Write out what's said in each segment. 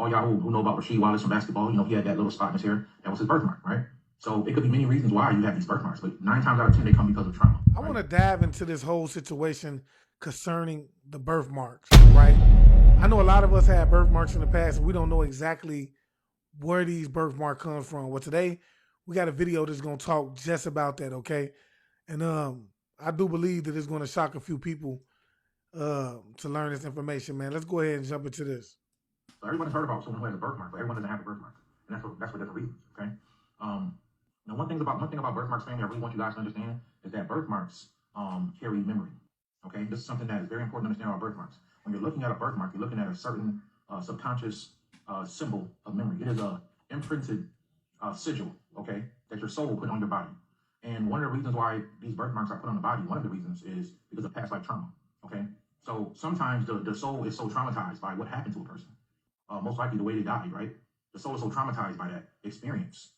For all y'all who know about Rasheed Wallace from basketball, he had that little spot in his hair. That was his birthmark, right? So it could be many reasons why you have these birthmarks, but 9 times out of 10 they come because of trauma. I want to dive into this whole situation concerning the birthmarks, right? I know a lot of us had birthmarks in the past, and we don't know exactly where these birthmarks come from. Well, today we got a video that's gonna talk just about that, okay? And I do believe that it's gonna shock a few people to learn this information, man. Let's go ahead and jump into this. So everyone's heard about someone who has a birthmark, but everyone doesn't have a birthmark, and that's for different reasons, okay? Now one thing about birthmarks, family, I really want you guys to understand is that birthmarks carry memory. Okay, this is something that is very important to understand about birthmarks. When you're looking at a birthmark, you're looking at a certain subconscious symbol of memory. It is a imprinted sigil, okay, that your soul put on your body. And one of the reasons why these birthmarks are put on the body, one of the reasons is because of past life trauma. Okay, so sometimes the soul is so traumatized by what happened to a person, most likely the way they died, right? The soul is so traumatized by that experience.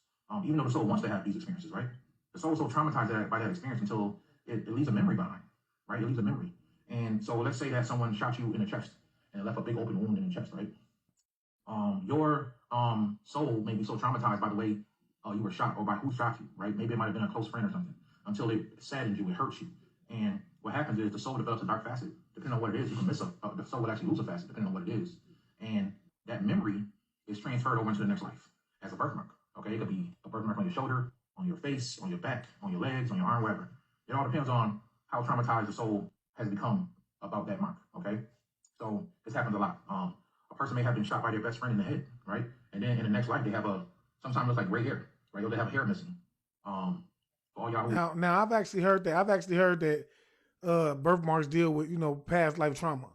Even though the soul wants to have these experiences, right? The soul is so traumatized by that experience until it leaves a memory behind, right? It leaves a memory. And so let's say that someone shot you in the chest and it left a big open wound in the chest, right? Your soul may be so traumatized by the way you were shot or by who shot you, right? Maybe it might have been a close friend or something, until it saddened you, it hurts you. And what happens is the soul develops a dark facet. Depending on what it is, you can miss the soul will actually lose a facet depending on what it is. And that memory is transferred over into the next life as a birthmark. Okay, it could be a birthmark on your shoulder, on your face, on your back, on your legs, on your arm, wherever. It all depends on how traumatized the soul has become about that mark. Okay, so this happens a lot. A person may have been shot by their best friend in the head, right? And then in the next life, they have sometimes looks like gray hair, right? Or they have hair missing. For all y'all now I've actually heard that birthmarks deal with past life trauma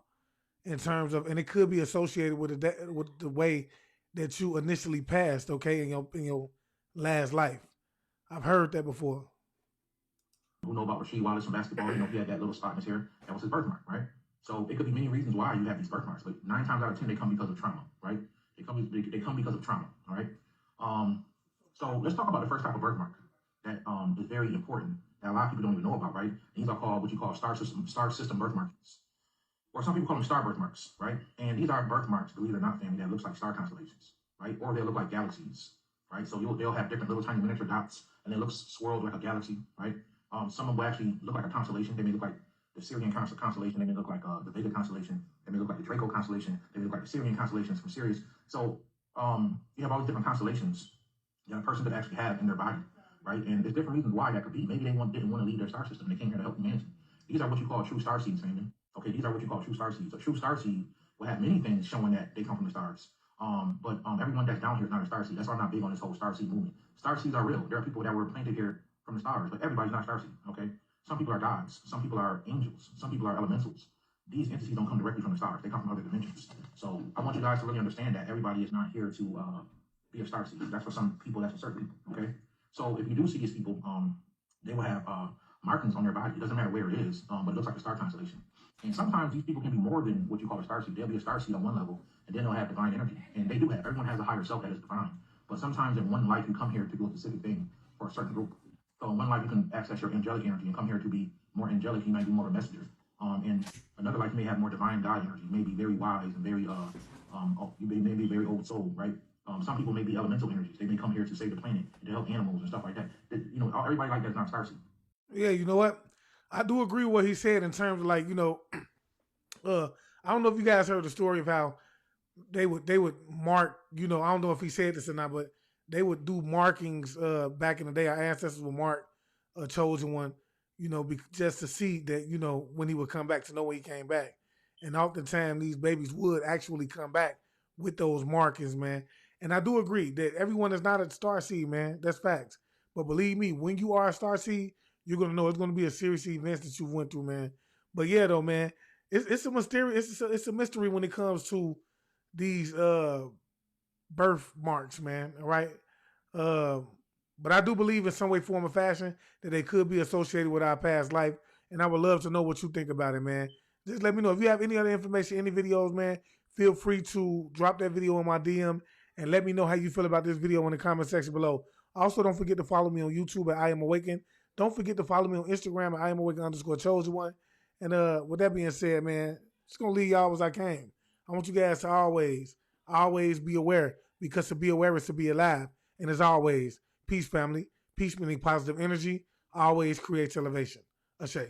in terms of, and it could be associated with the way that you initially passed, okay, in your last life. I've heard that before. Who know about Rasheed Wallace from basketball, he had that little spot in his hair. That was his birthmark, right? So it could be many reasons why you have these birthmarks, but 9 times out of 10 they come because of trauma, right? They come because of trauma, all right? So let's talk about the first type of birthmark that is very important that a lot of people don't even know about, right? And these are called what you call star system birthmarks, or some people call them star birthmarks, right? And these are birthmarks, believe it or not, family, that looks like star constellations, right? Or they look like galaxies, right? So they'll have different little tiny miniature dots, and they look swirled like a galaxy, right? Some of them will actually look like a constellation. They may look like the Syrian constellation. They may look like the Vega constellation. They may look like the Draco constellation. They may look like the Syrian constellations from Sirius. So you have all these different constellations that a person could actually have in their body, right? And there's different reasons why that could be. Maybe they didn't want to leave their star system. They came here to help humanity. These are what you call true star seeds, family. Okay, these are what you call true star seeds. A true star seed will have many things showing that they come from the stars. But everyone that's down here is not a star seed. That's why I'm not big on this whole star seed movement. Star seeds are real. There are people that were planted here from the stars, but everybody's not star seed, okay? Some people are gods. Some people are angels. Some people are elementals. These entities don't come directly from the stars. They come from other dimensions. So I want you guys to really understand that everybody is not here to be a star seed. That's for some people. That's for certain people, okay? So if you do see these people, they will have markings on their body. It doesn't matter where it is, but it looks like a star constellation. And sometimes these people can be more than what you call a star seed. They'll be a star seed on one level, and then they'll have divine energy. And they do have. Everyone has a higher self that is divine. But sometimes in one life, you come here to do a specific thing for a certain group. So in one life, you can access your angelic energy and come here to be more angelic. You might be more of a messenger. In another life, you may have more divine God energy. You may be very wise and very, you may be a very old soul, right? Some people may be elemental energies. They may come here to save the planet and to help animals and stuff like that. Everybody like that's not star seed. Yeah, you know what? I do agree with what he said in terms of like, I don't know if you guys heard the story of how they would mark, I don't know if he said this or not, but they would do markings back in the day. Our ancestors would mark a chosen one, just to see that, when he would come back, to know when he came back. And oftentimes these babies would actually come back with those markings, man. And I do agree that everyone is not a star seed, man. That's facts. But believe me, when you are a star seed, you're going to know it's going to be a series of events that you went through, man. But yeah, though, man, it's a mysterious, it's a mystery when it comes to these birthmarks, man. All right. But I do believe in some way, form, or fashion that they could be associated with our past life. And I would love to know what you think about it, man. Just let me know. If you have any other information, any videos, man, feel free to drop that video on my DM and let me know how you feel about this video in the comment section below. Also, don't forget to follow me on YouTube at I Am Awakened. Don't forget to follow me on Instagram at I Am Awakened _chosen one. And with that being said, man, just going to leave y'all as I came. I want you guys to always always be aware, because to be aware is to be alive. And as always, peace, family. Peace meaning positive energy always creates elevation. Ashay.